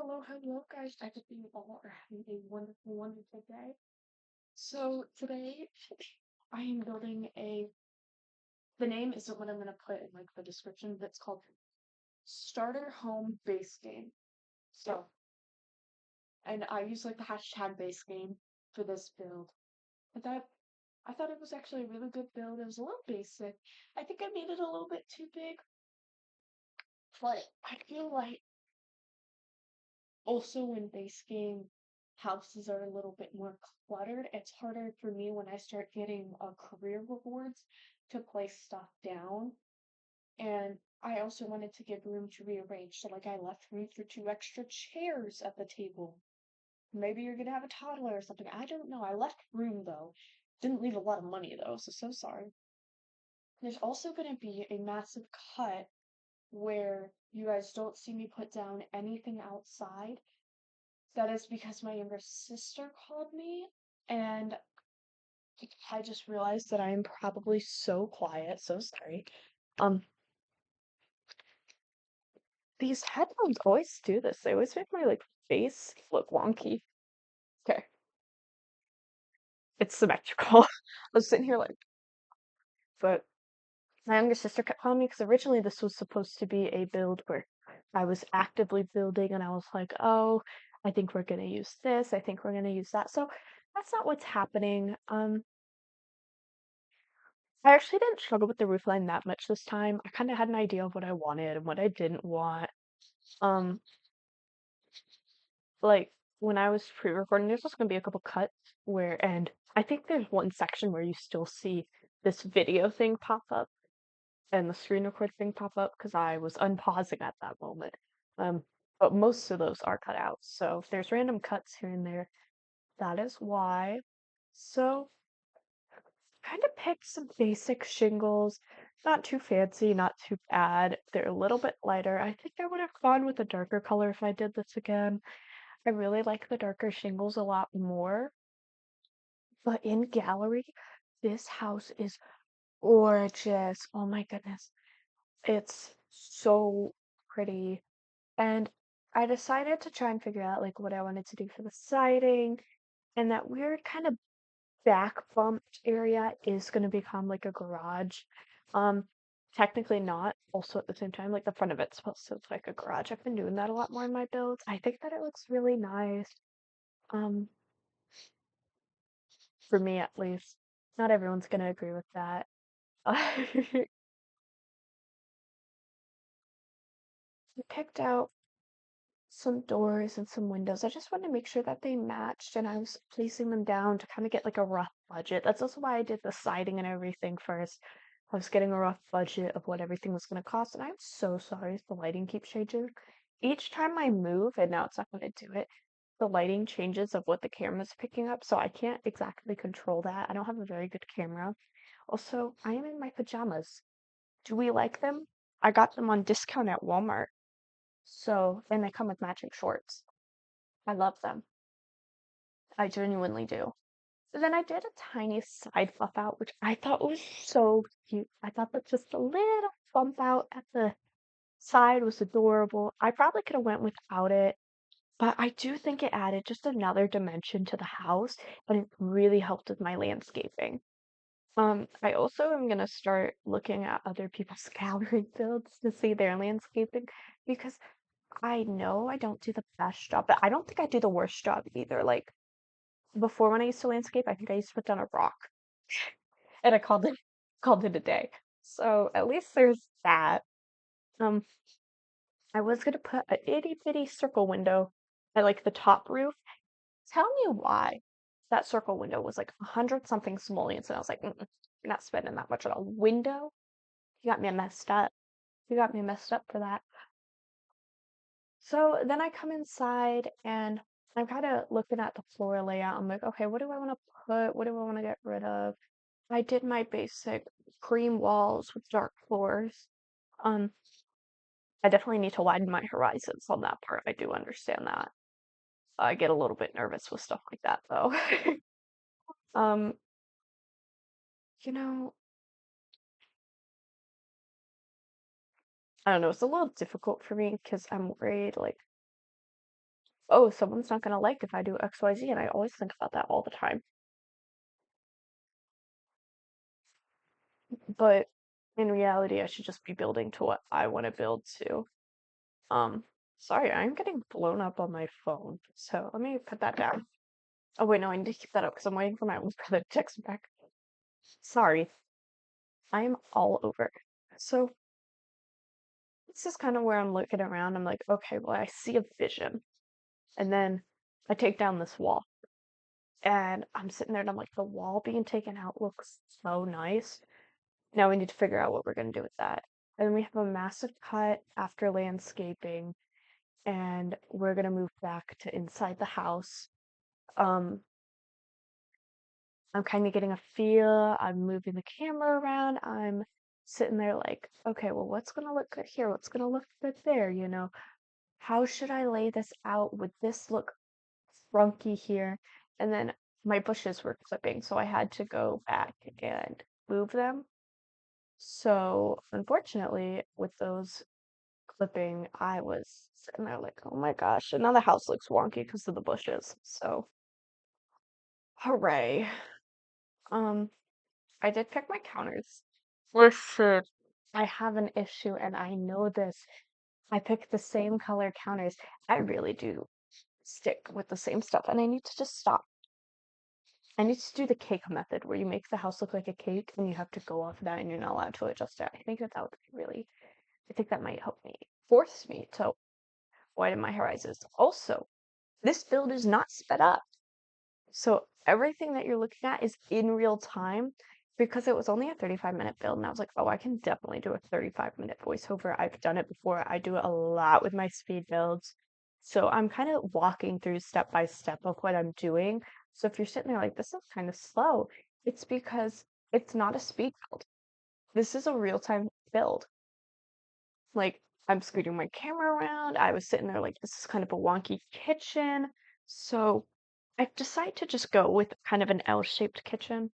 Hello, guys. I hope you all are having a wonderful, wonderful day. So today I am building the name isn't what I'm gonna put in like the description, but it's called Starter Home Base Game. So, and I use like the hashtag base game for this build. But I thought it was actually a really good build. It was a little basic. I think I made it a little bit too big, but I feel like also in base game, houses are a little bit more cluttered. It's harder for me when I start getting career rewards to place stuff down. And I also wanted to give room to rearrange. So, like, I left room for two extra chairs at the table. Maybe you're gonna have a toddler or something. I don't know. I left room though. Didn't leave a lot of money though, so sorry. There's also gonna be a massive cut where you guys don't see me put down anything outside. That is because my younger sister called me, and I just realized that I am probably so quiet, so sorry. Um, these headphones always do this. They always make my like face look wonky. Okay, it's symmetrical. I was sitting here like, but my younger sister kept calling me because originally this was supposed to be a build where I was actively building, and I was like, oh, I think we're gonna use this. I think we're gonna use that. So that's not what's happening. I actually didn't struggle with the roof line that much this time. I kind of had an idea of what I wanted and what I didn't want. Um, like when I was pre-recording, there's just gonna be a couple cuts where, and I think there's one section where you still see this video thing pop up and the screen record thing pop up because I was unpausing at that moment. Um, but most of those are cut out. So if there's random cuts here and there, that is why. So kind of picked some basic shingles, not too fancy, not too bad. They're a little bit lighter. I think I would have gone with a darker color if I did this again. I really like the darker shingles a lot more. But in gallery, this house is gorgeous. Oh my goodness. It's so pretty. And I decided to try and figure out like what I wanted to do for the siding. And that weird kind of back bumped area is going to become like a garage. Um, Technically not. Also at the same time, like the front of it's supposed to look like a garage. I've been doing that a lot more in my builds. I think that it looks really nice. Um, for me at least. Not everyone's gonna agree with that. I picked out some doors and some windows. I just wanted to make sure that they matched and I was placing them down to kind of get like a rough budget. That's also why I did the siding and everything first. I was getting a rough budget of what everything was going to cost, and I'm so sorry if the lighting keeps changing. Each time I move, and now it's not going to do it, the lighting changes of what the camera's picking up, so I can't exactly control that. I don't have a very good camera. Also, I am in my pajamas. Do we like them? I got them on discount at Walmart. So, and they come with matching shorts. I love them. I genuinely do. So then I did a tiny side buff out, which I thought was so cute. I thought that just a little bump out at the side was adorable. I probably could have went without it, but I do think it added just another dimension to the house, and it really helped with my landscaping. I also am gonna start looking at other people's gallery builds to see their landscaping because I know I don't do the best job, but I don't think I do the worst job either. Like before when I used to landscape, I think I used to put down a rock and I called it a day. So at least there's that. Um, I was gonna put an itty bitty circle window at like the top roof. Tell me why that circle window was like 100 something simoleons, and I was like, mm-mm, you're not spending that much on a window. You got me messed up. You got me messed up for that. So then I come inside and I'm kind of looking at the floor layout. I'm like, okay, what do I want to put? What do I want to get rid of? I did my basic cream walls with dark floors. Um, I definitely need to widen my horizons on that part. I do understand that. I get a little bit nervous with stuff like that though. Um, you know, I don't know, it's a little difficult for me because I'm worried like oh, someone's not gonna like if I do XYZ, and I always think about that all the time. But in reality, I should just be building to what I want to build to. Um, Sorry, I'm getting blown up on my phone. So let me put that down. Oh wait, no, I need to keep that up because I'm waiting for my older brother to text me back. Sorry, I'm all over. So this is kind of where I'm looking around. I'm like, okay, well, I see a vision. And then I take down this wall. And I'm sitting there and I'm like, the wall being taken out looks so nice. Now we need to figure out what we're going to do with that. And then we have a massive cut after landscaping, and we're going to move back to inside the house. Um, I'm kind of getting a feel. I'm moving the camera around. I'm sitting there like, okay, well, what's going to look good here? What's going to look good there? How should I lay this out? Would this look funky here? And then my bushes were clipping, so I had to go back and move them. So unfortunately, with those clipping, I was sitting there like, oh my gosh, and now the house looks wonky because of the bushes. So hooray. Um, I did pick my counters. Listen, I have an issue and I know this. I picked the same color counters. I really do stick with the same stuff and I need to just stop. I need to do the cake method where you make the house look like a cake and you have to go off of that and you're not allowed to adjust it. I think that would be really, I think that might help me, force me to widen my horizons. Also, this build is not sped up. So everything that you're looking at is in real time because it was only a 35-minute build. And I was like, oh, I can definitely do a 35-minute voiceover. I've done it before. I do it a lot with my speed builds. So I'm kind of walking through step by step of what I'm doing. So if you're sitting there like, this is kind of slow, it's because it's not a speed build. This is a real time build. Like, I'm scooting my camera around. I was sitting there like, this is kind of a wonky kitchen. So I decided to just go with kind of an L-shaped kitchen.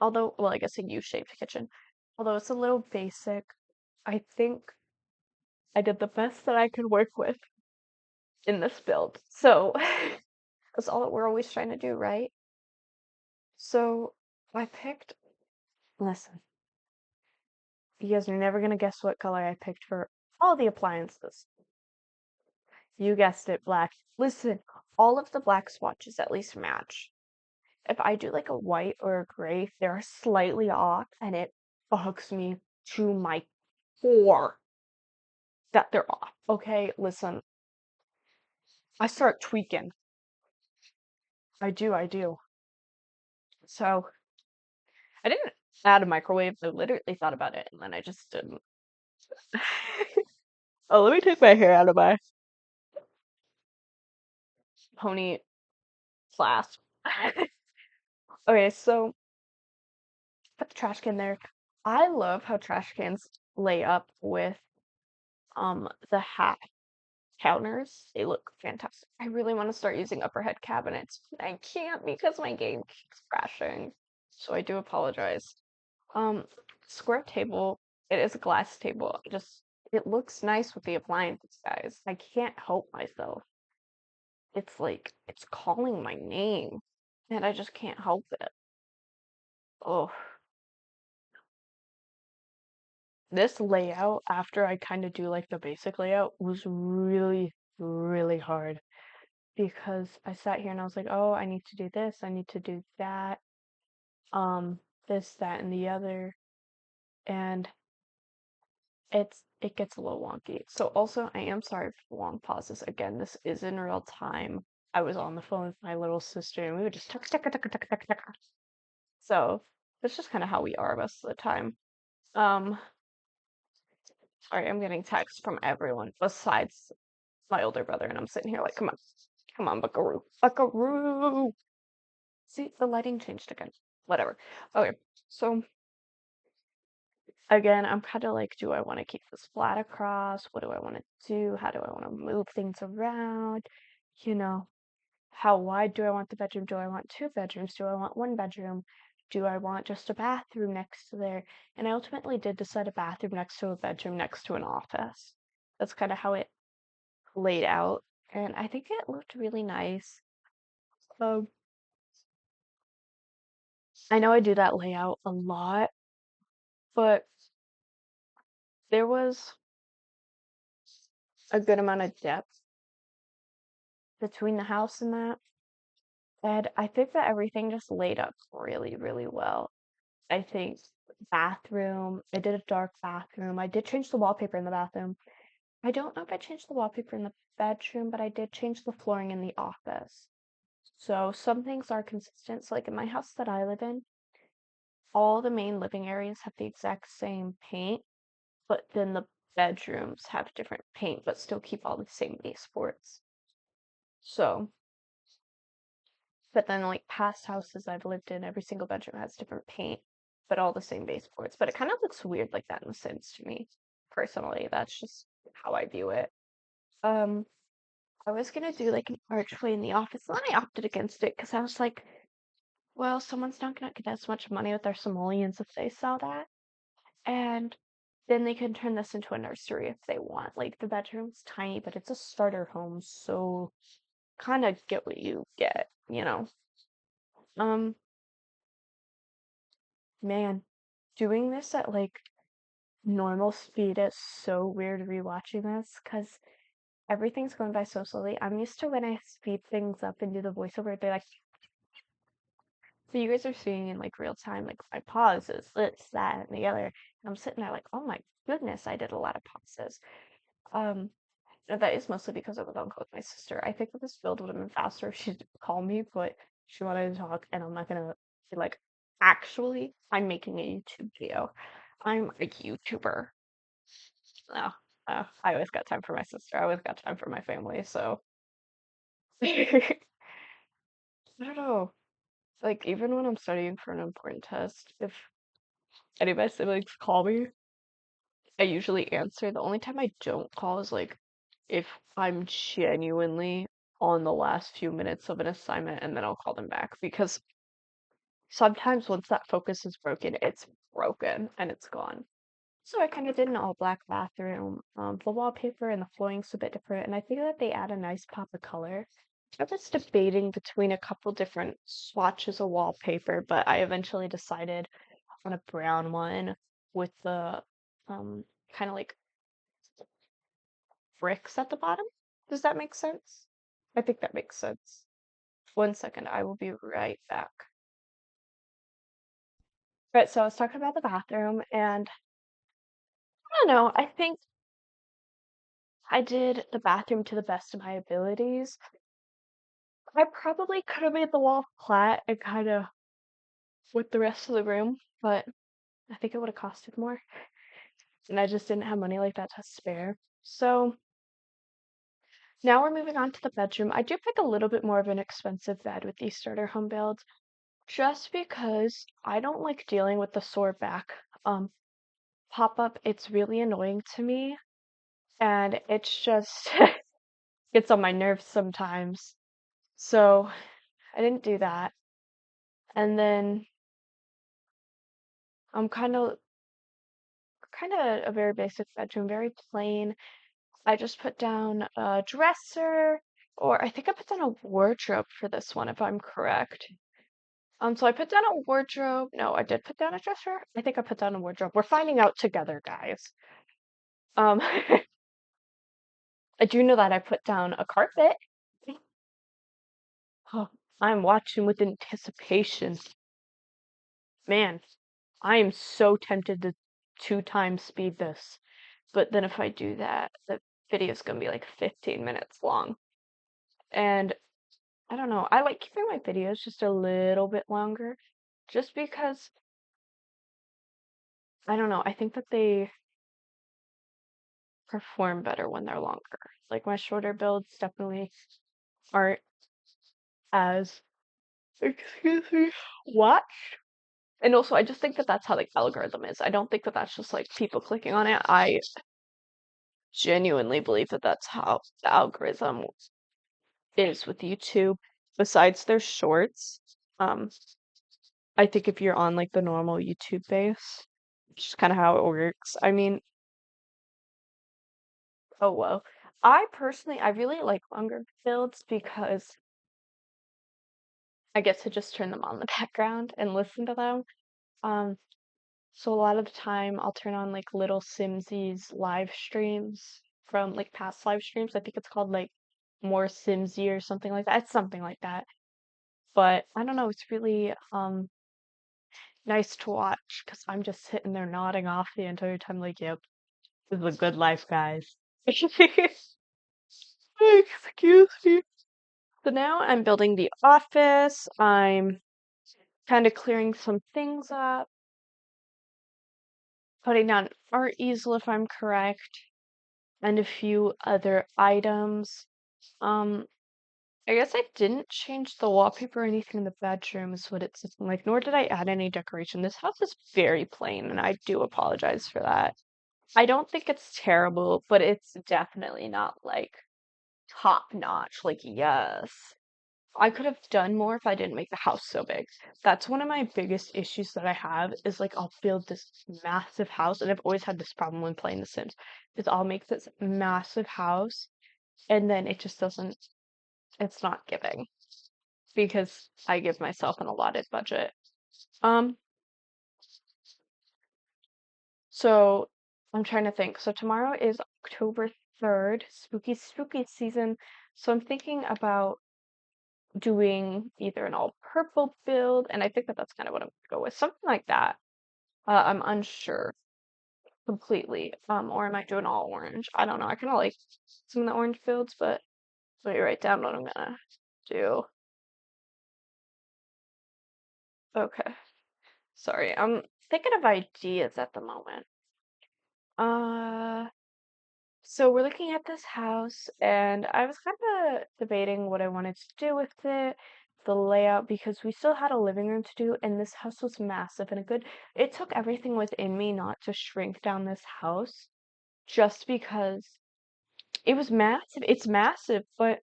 Although, well, I guess a U-shaped kitchen. Although it's a little basic, I think I did the best that I could work with in this build. So that's all that we're always trying to do, right? So I picked, listen, you guys are never gonna guess what color I picked for all the appliances. You guessed it, black. Listen, all of the black swatches at least match. If I do like a white or a gray, they're slightly off and it bugs me to my core that they're off. Okay, listen, I start tweaking. I do. So I didn't add a microwave. I literally thought about it and then I just didn't. Oh, let me take my hair out of my pony flask. Okay, so put the trash can there. I love how trash cans lay up with the hat counters. They look fantastic. I really want to start using upperhead cabinets. I can't because my game keeps crashing. So I do apologize. Um, Square table, it is a glass table. It looks nice with the appliances, guys. I can't help myself. It's like it's calling my name and I just can't help it. Oh, this layout after I kind of do like the basic layout was really, really hard because I sat here and I was like, oh, I need to do this, I need to do that, this, that, and the other, and it gets a little wonky. So also, I am sorry for the long pauses. Again, this is in real time. I was on the phone with my little sister, and we would just tuck. So that's just kind of how we are most of the time. Um, Sorry, I'm getting texts from everyone besides my older brother, and I'm sitting here like, come on, Buckaroo, Buckaroo. See, the lighting changed again. Whatever. Okay, so again, I'm kind of like, do I want to keep this flat across? What do I want to do? How do I want to move things around? You know, how wide do I want the bedroom? Do I want two bedrooms? Do I want one bedroom? Do I want just a bathroom next to there? And I ultimately did decide a bathroom next to a bedroom next to an office. That's kind of how it laid out. and I think it looked really nice. Um, I know I do that layout a lot, but there was a good amount of depth between the house and that. And I think that everything just laid up really, really well. I think bathroom, I did a dark bathroom. I did change the wallpaper in the bathroom. I don't know if I changed the wallpaper in the bedroom, but I did change the flooring in the office. So some things are consistent. So like in my house that I live in, all the main living areas have the exact same paint, but then the bedrooms have different paint, but still keep all the same baseboards. So, but then like past houses I've lived in, every single bedroom has different paint, but all the same baseboards. But it kind of looks weird like that in The Sims to me, personally. That's just how I view it. Um, I was gonna do like an archway in the office, and then I opted against it because I was like, well, someone's not gonna get as much money with their simoleons if they sell that. And then they can turn this into a nursery if they want. Like the bedroom's tiny, but it's a starter home, so kind of get what you get, you know. Um, man, doing this at like normal speed is so weird rewatching this because everything's going by so slowly. I'm used to when I speed things up and do the voiceover, they're like, so you guys are seeing in like real time, like my pauses, this, that, and the other. And I'm sitting there like, oh my goodness, I did a lot of pauses. Um, that is mostly because I was on call with my sister. I think that this build would have been faster if she'd call me, but she wanted to talk, and I'm not gonna be like, actually, I'm making a YouTube video. I'm a YouTuber. No, I always got time for my sister. I always got time for my family, so I don't know. Like even when I'm studying for an important test, if any of my siblings call me, I usually answer. The only time I don't call is like if I'm genuinely on the last few minutes of an assignment and then I'll call them back because sometimes once that focus is broken, it's broken and it's gone. So I kind of did an all black bathroom. The wallpaper and the flooring's a bit different, and I think that they add a nice pop of color. I was debating between a couple different swatches of wallpaper, but I eventually decided on a brown one with the kind of like bricks at the bottom. Does that make sense? I think that makes sense. One second, I will be right back. Right, so I was talking about the bathroom, and I don't know, I think I did the bathroom to the best of my abilities. I probably could have made the wall flat and kind of with the rest of the room, but I think it would have costed more, and I just didn't have money like that to spare. So now we're moving on to the bedroom. I do pick a little bit more of an expensive bed with these starter home builds, just because I don't like dealing with the sore back pop up. It's really annoying to me, and it's just gets on my nerves sometimes. So I didn't do that. And then I'm kind of a very basic bedroom, very plain. I just put down a dresser, or I think I put down a wardrobe for this one, if I'm correct. So I put down a wardrobe. No, I did put down a dresser. I think I put down a wardrobe. We're finding out together, guys. Um, I do know that I put down a carpet. Oh, I'm watching with anticipation. Man, I am so tempted to two times speed this. But then if I do that, the video's gonna be like 15 minutes long. And I don't know, I like keeping my videos just a little bit longer just because I don't know, I think that they perform better when they're longer. Like my shorter builds definitely aren't as, excuse me, watched. And also, I just think that that's how the algorithm is. I don't think that that's just like people clicking on it. I genuinely believe that that's how the algorithm is with YouTube. Besides their shorts, um, I think if you're on like the normal YouTube base, which is kind of how it works. I mean, oh well. I personally, I really like longer builds because I get to just turn them on in the background and listen to them. Um, so a lot of the time I'll turn on like little Simsies live streams from like past live streams. I think it's called like More Simsy or something like that. It's something like that. But I don't know, it's really nice to watch because I'm just sitting there nodding off the entire time, like, yep, this is a good life, guys. Excuse me. So now I'm building the office. I'm kind of clearing some things up, putting down an art easel if I'm correct, and a few other items. Um, I guess I didn't change the wallpaper or anything in the bedroom is what it's looking like, nor did I add any decoration. This house is very plain, and I do apologize for that. I don't think it's terrible, but it's definitely not like top notch. Like, yes. I could have done more if I didn't make the house so big. That's one of my biggest issues that I have is like I'll build this massive house, and I've always had this problem when playing The Sims, is I'll make this massive house and then it just doesn't, it's not giving because I give myself an allotted budget. Um, so I'm trying to think. So tomorrow is October 3rd, spooky season. So I'm thinking about doing either an all purple build, and I think that that's kind of what I'm gonna go with, something like that. I'm unsure completely. Or I might do an all orange. I don't know. I kind of like some of the orange builds, but let me write down what I'm gonna do. Okay. Sorry, I'm thinking of ideas at the moment. Uh, so we're looking at this house, and I was kind of debating what I wanted to do with it, the layout, because we still had a living room to do, and this house was massive and a good. It took everything within me not to shrink down this house, just because it was massive. It's massive, but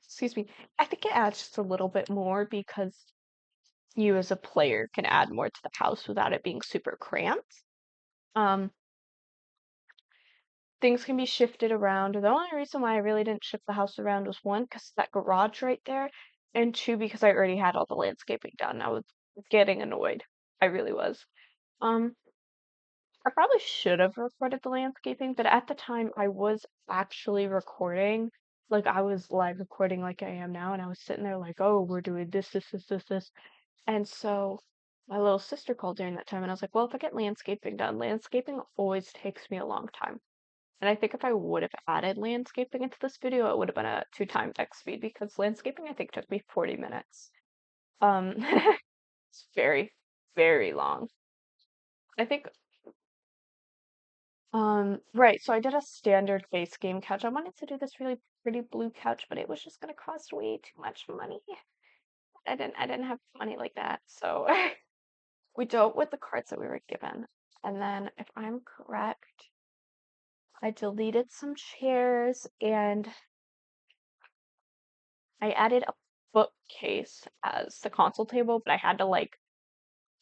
excuse me, I think it adds just a little bit more because you as a player can add more to the house without it being super cramped. Um, things can be shifted around. The only reason why I really didn't shift the house around was one, because that garage right there, and two, because I already had all the landscaping done. I was getting annoyed. I really was. Um, I probably should have recorded the landscaping, but at the time I was actually recording. Like I was live recording like I am now, and I was sitting there like, oh, we're doing this. And so my little sister called during that time, and I was like, well, if I get landscaping done, landscaping always takes me a long time. And I think if I would have added landscaping into this video, it would have been a 2 times X speed because landscaping I think took me 40 minutes. It's very, very long. I think right, so I did a standard face game couch. I wanted to do this really pretty blue couch, but it was just gonna cost way too much money. I didn't have money like that. So we dealt with the cards that we were given. And then if I'm correct, I deleted some chairs and I added a bookcase as the console table, but I had to like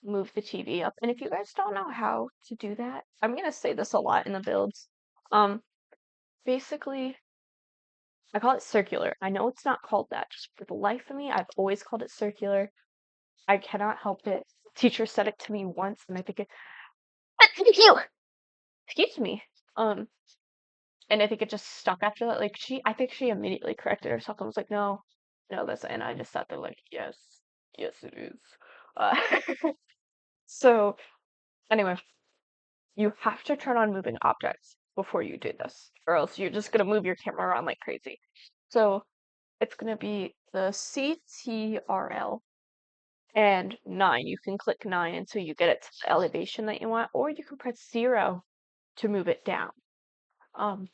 move the TV up. And if you guys don't know how to do that, I'm gonna say this a lot in the builds. Um, basically, I call it circular. I know it's not called that. Just for the life of me, I've always called it circular. I cannot help it. Teacher said it to me once, and I think it. Thank you. Excuse me. Um, and I think it just stuck after that. Like I think she immediately corrected herself and was like, "No, no, that's," and I just sat there like, "Yes, yes, it is." Uh, so anyway, you have to turn on moving objects before you do this, or else you're just gonna move your camera around like crazy. So it's gonna be the CTRL and 9. You can click 9 until you get it to the elevation that you want, or you can press 0 to move it down. Um,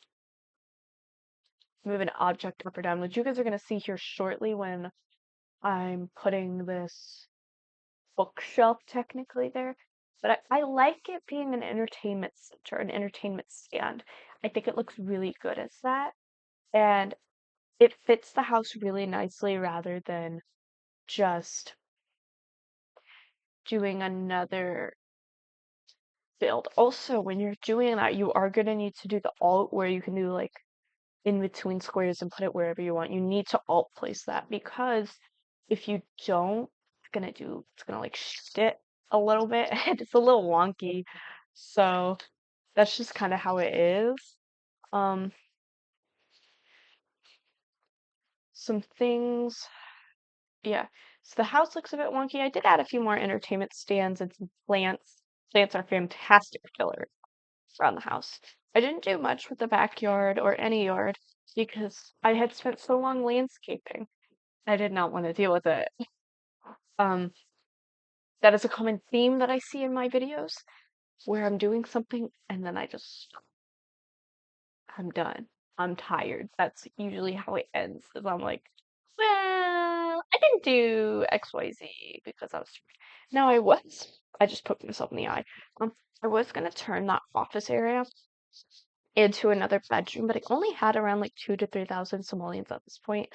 move an object up or down, which you guys are going to see here shortly when I'm putting this bookshelf technically there. But I like it being an entertainment center, an entertainment stand. I think it looks really good as that. And it fits the house really nicely rather than just doing another build. Also, when you're doing that, you are gonna need to do the alt where you can do like in between squares and put it wherever you want. You need to alt place that because if you don't, it's gonna like shift it a little bit and it's a little wonky. So that's just kind of how it is. Um, some things, yeah. So the house looks a bit wonky. I did add a few more entertainment stands and some plants. Plants are fantastic filler around the house. I didn't do much with the backyard or any yard because I had spent so long landscaping. I did not want to deal with it. Um, that is a common theme that I see in my videos where I'm doing something and then I'm done. I'm tired. That's usually how it ends. Is I'm like, well, I didn't do XYZ because I was. No, I was. I just poked myself in the eye. I was gonna turn that office area into another bedroom, but I only had around like 2 to 3,000 simoleons at this point,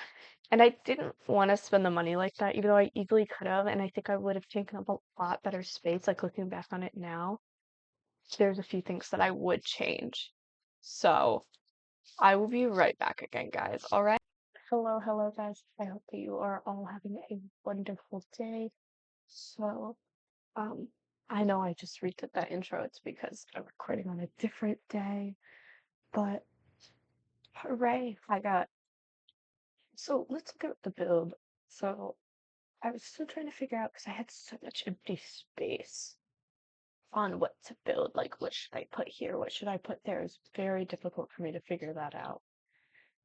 and I didn't want to spend the money like that, even though I easily could have, and I think I would have taken up a lot better space. Like looking back on it now, there's a few things that I would change. So I will be right back again, guys. All right. Hello, hello, guys. I hope that you are all having a wonderful day. So, um, I know I just redid that intro. It's because I'm recording on a different day, but hooray, I got. So let's look at the build. So I was still trying to figure out because I had so much empty space on what to build. Like, what should I put here? What should I put there? It's very difficult for me to figure that out.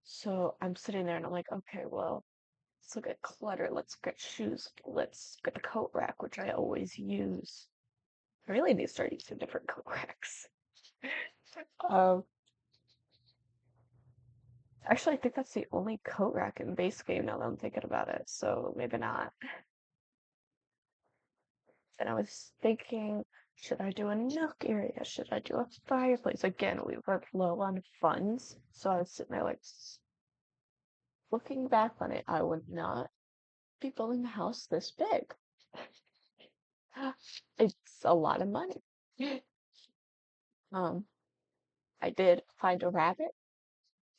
So I'm sitting there and I'm like, okay, well, let's look at clutter. Let's look at shoes. Let's look at the coat rack, which I always use. I really need to start using different coat racks. Um, actually, I think that's the only coat rack in base game now that I'm thinking about it, so maybe not. And I was thinking, should I do a nook area? Should I do a fireplace? Again, we were low on funds, so I was sitting there like, looking back on it, I would not be building a house this big. It's a lot of money. Um, I did find a rabbit,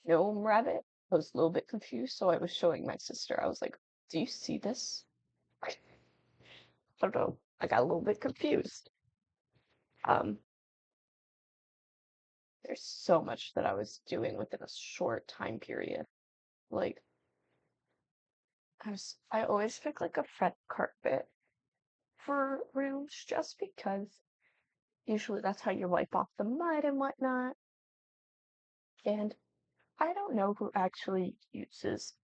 gnome rabbit. I was a little bit confused, so I was showing my sister. I was like, "Do you see this?" I don't know. I got a little bit confused. Um, there's so much that I was doing within a short time period. Like, I always pick like a red carpet for rooms just because usually that's how you wipe off the mud and whatnot. And I don't know who actually uses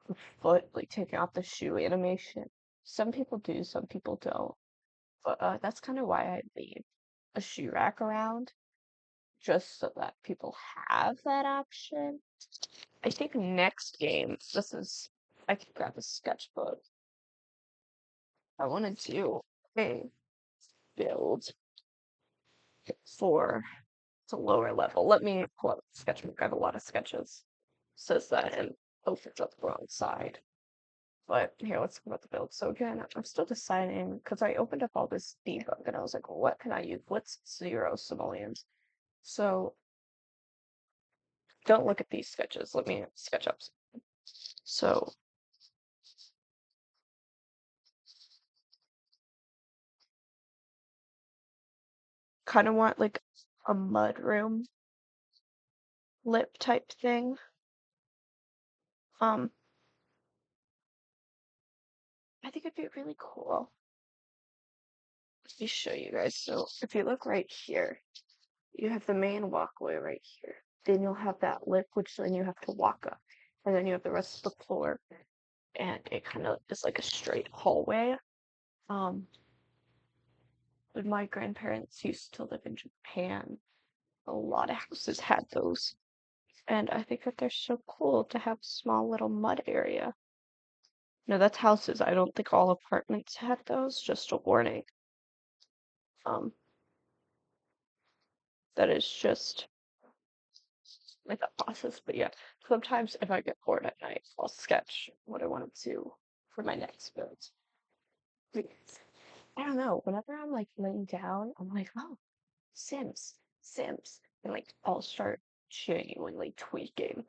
the foot, like taking off the shoe animation. Some people do, some people don't. But that's kind of why I leave a shoe rack around, just so that people have that option. I think next game, I can grab a sketchbook. I want to do a build for the lower level. Let me pull up the sketchbook. I have a lot of sketches. Says that and opens up the wrong side. But here, let's talk about the build. So again, I'm still deciding because I opened up all this debug and I was like, well, what can I use? What's 0 simoleons? So don't look at these sketches. Let me sketch up. So kind of want like a mud room lip type thing. Um, I think it'd be really cool. Let me show you guys. So if you look right here, you have the main walkway right here. Then you'll have that lip, which then you have to walk up. And then you have the rest of the floor. And it kind of is like a straight hallway. Um, when my grandparents used to live in Japan, a lot of houses had those. And I think that they're so cool to have a small little mud area. No, that's houses. I don't think all apartments had those, just a warning. Um, that is just like a process. But yeah, sometimes if I get bored at night, I'll sketch what I want to do for my next build. Like, I don't know, whenever I'm like laying down, I'm like, oh, Sims, and like I'll start genuinely tweaking.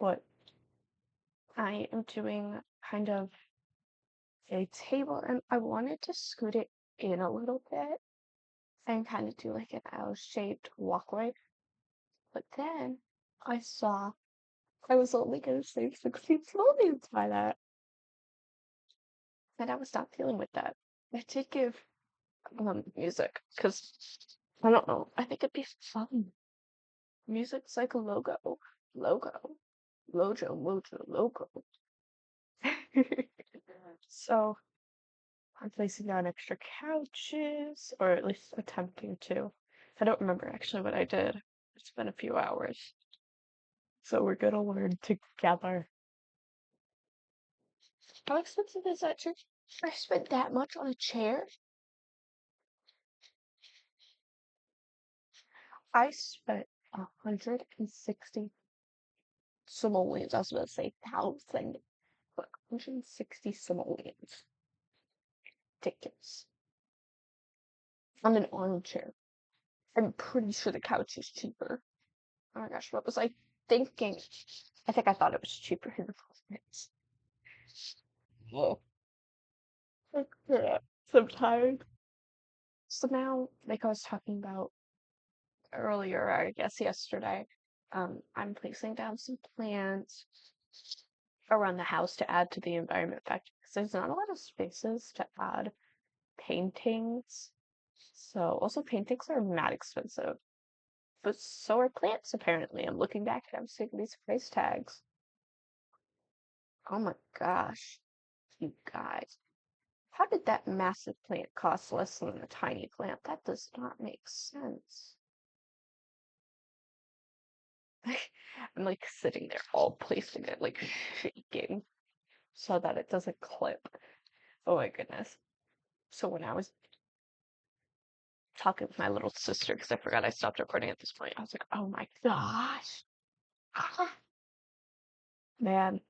But I am doing kind of a table, and I wanted to scoot it in a little bit and kind of do like an L-shaped walkway. But then I saw I was only gonna save 16 simoleons by that, and I was not feeling with that. I did give music because I don't know. I think it'd be fun. Music's like a logo, logo. So I'm placing down extra couches, or at least attempting to. I don't remember actually what I did. It's been a few hours, so we're gonna learn together. How expensive is that church? I spent that much on a chair. I spent 160 simoleons. I was about to say thousand, but 160 simoleons tickets on an armchair. I'm pretty sure the couch is cheaper. Oh my gosh, what was I thinking? I think I thought it was cheaper in the first place. Whoa. I'm tired. So now, like I was talking about earlier, I guess yesterday, I'm placing down some plants around the house to add to the environment factor because there's not a lot of spaces to add paintings. So also paintings are mad expensive, but so are plants apparently. I'm looking back and I'm seeing these price tags. Oh my gosh, you guys. How did that massive plant cost less than a tiny plant? That does not make sense. I'm like sitting there all placing it, like shaking so that it doesn't clip. Oh my goodness. So when I was talking with my little sister, because I forgot I stopped recording at this point, I was like, oh my gosh. Man,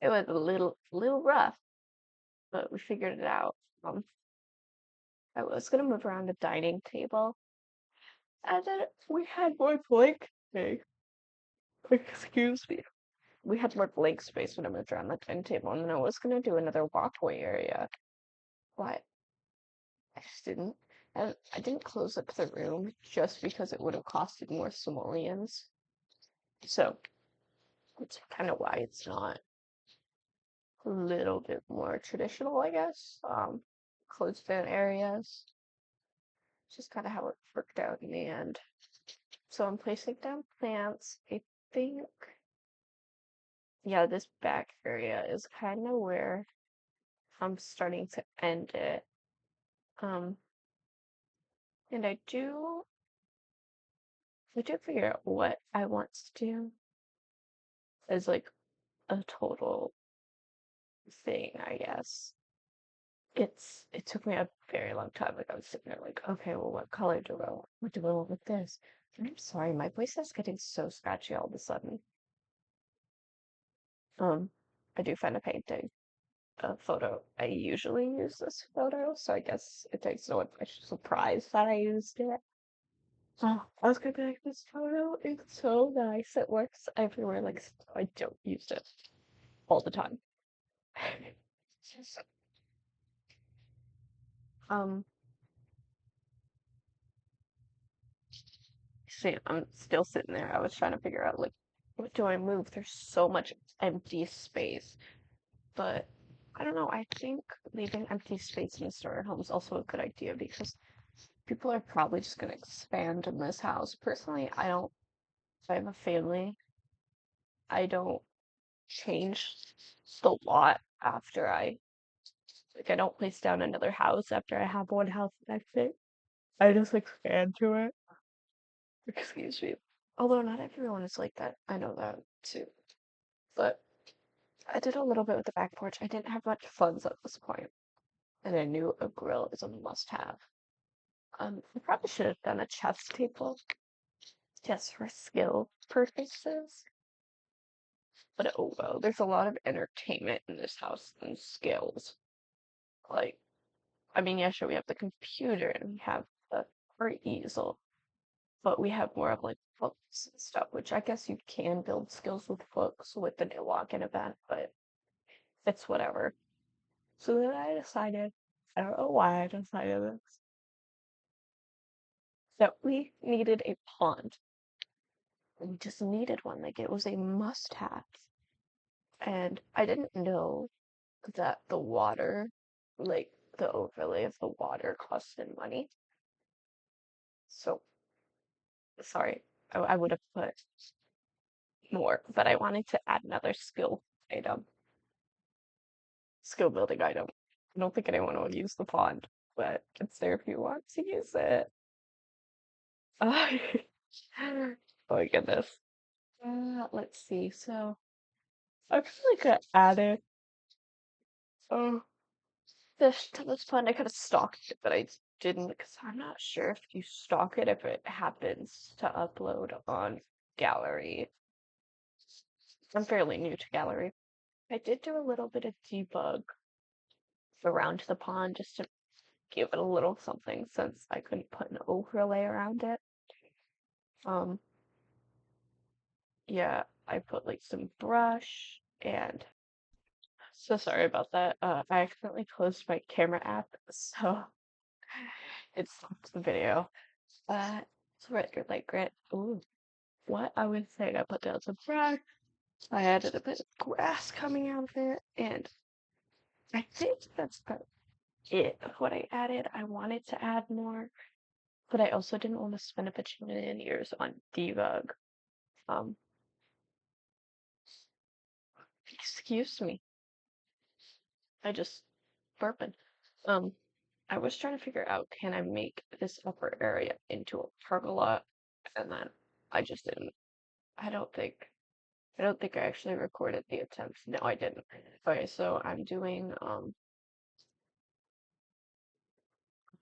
it was a little rough, but we figured it out. Um, I was gonna move around the dining table, and then we had more blank space. Excuse me. We had more blank space when I moved around the dining table, and then I was gonna do another walkway area, but I just didn't. And I didn't close up the room just because it would have costed more simoleons. So that's kind of why it's not a little bit more traditional, I guess. Closed down areas. Just kind of how it worked out in the end. So I'm placing down plants. I think, yeah, this back area is kind of where I'm starting to end it. Um, and I do figure out what I want to do as like a total thing, I guess. It took me a very long time. Like I was sitting there like, okay, well what color do I want? What do I want with this? And I'm sorry, my voice is getting so scratchy all of a sudden. Um, I do find a painting a photo. I usually use this photo, so I guess it takes no much surprise that I used it. Oh, I was gonna be like, this photo is so nice. It works everywhere. Like, I don't use it all the time. Um, see, I'm still sitting there. I was trying to figure out, like, what do I move? There's so much empty space, but I don't know. I think leaving empty space in a starter home is also a good idea because people are probably just gonna expand in this house. Personally, I don't. I have a family. I don't change the lot after I don't place down another house after I have one house that I fit. I just expand to it. Excuse me. Although not everyone is like that. I know that too. But I did a little bit with the back porch. I didn't have much funds at this point, and I knew a grill is a must-have. I probably should have done a chef's table just for skill purposes. But oh well, there's a lot of entertainment in this house and skills. Like, I mean, yeah, sure, we have the computer and we have the our easel, but we have more of like hooks and stuff, which I guess you can build skills with hooks with the new login event, but it's whatever. So then I decided, I don't know why I decided this, that we needed a pond. We just needed one, like it was a must-have. And I didn't know that the water, like the overlay of the water costed money. So sorry, I would have put more, but I wanted to add another item, skill building item. I don't think anyone will use the pond, but it's there if you want to use it. Uh, oh my goodness. Let's see. So I feel like I added oh fish to this pond. I could have stocked it, but I didn't because I'm not sure if you stock it if it happens to upload on gallery. I'm fairly new to gallery. I did do a little bit of debug around the pond just to give it a little something since I couldn't put an overlay around it. Um, yeah, I put like some brush and so sorry about that. I accidentally closed my camera app, so it stopped the video. It's red light grit. Ooh, what I was saying, I put down some brush. I added a bit of grass coming out of it, and I think that's about it of what I added. I wanted to add more, but I also didn't want to spend a bajillion years on debug. Um, excuse me. I just burping. Um, I was trying to figure out can I make this upper area into a pergola, and then I just didn't. I don't think. I don't think I actually recorded the attempt. No, I didn't. Okay, so I'm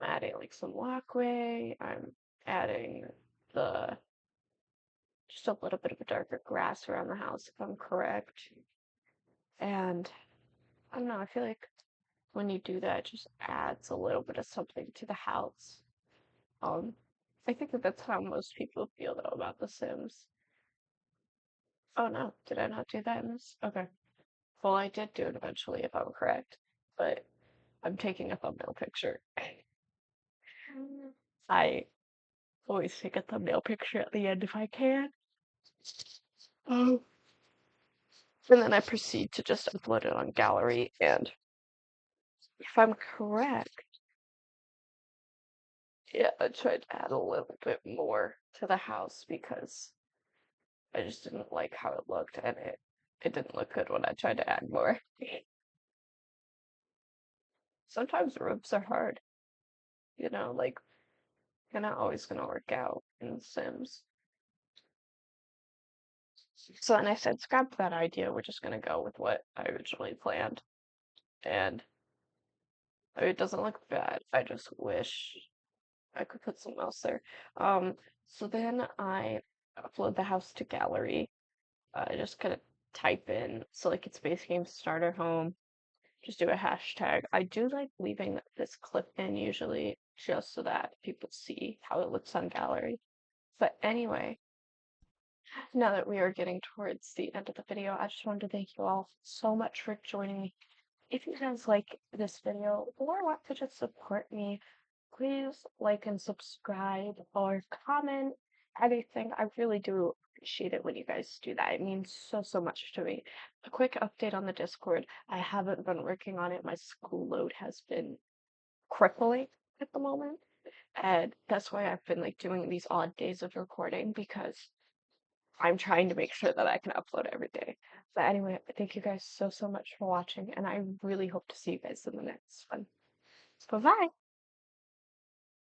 adding like some walkway. I'm adding the just a little bit of a darker grass around the house, if I'm correct. And I don't know, I feel like when you do that, it just adds a little bit of something to the house. Um, I think that that's how most people feel though about The Sims. Oh no, did I not do that in this? Okay. Well, I did do it eventually, if I'm correct, but I'm taking a thumbnail picture. I always take a thumbnail picture at the end if I can. Oh. And then I proceed to just upload it on gallery. And if I'm correct, yeah, I tried to add a little bit more to the house because I just didn't like how it looked and it didn't look good when I tried to add more. Sometimes roofs are hard, like they're not always gonna work out in Sims. So then I said, scrap that idea, we're just gonna go with what I originally planned. And it doesn't look bad. I just wish I could put something else there. So then I upload the house to gallery. I just kind of type in, so like it's base game starter home, just do a hashtag. I do like leaving this clip in usually just so that people see how it looks on gallery. But anyway, now that we are getting towards the end of the video, I just wanted to thank you all so much for joining me. If you guys like this video or want to just support me, please like and subscribe or comment anything. I really do appreciate it when you guys do that. It means so, so much to me. A quick update on the Discord. I haven't been working on it. My school load has been crippling at the moment. And that's why I've been like doing these odd days of recording because I'm trying to make sure that I can upload every day. But anyway, thank you guys so, so much for watching, and I really hope to see you guys in the next one. Bye bye.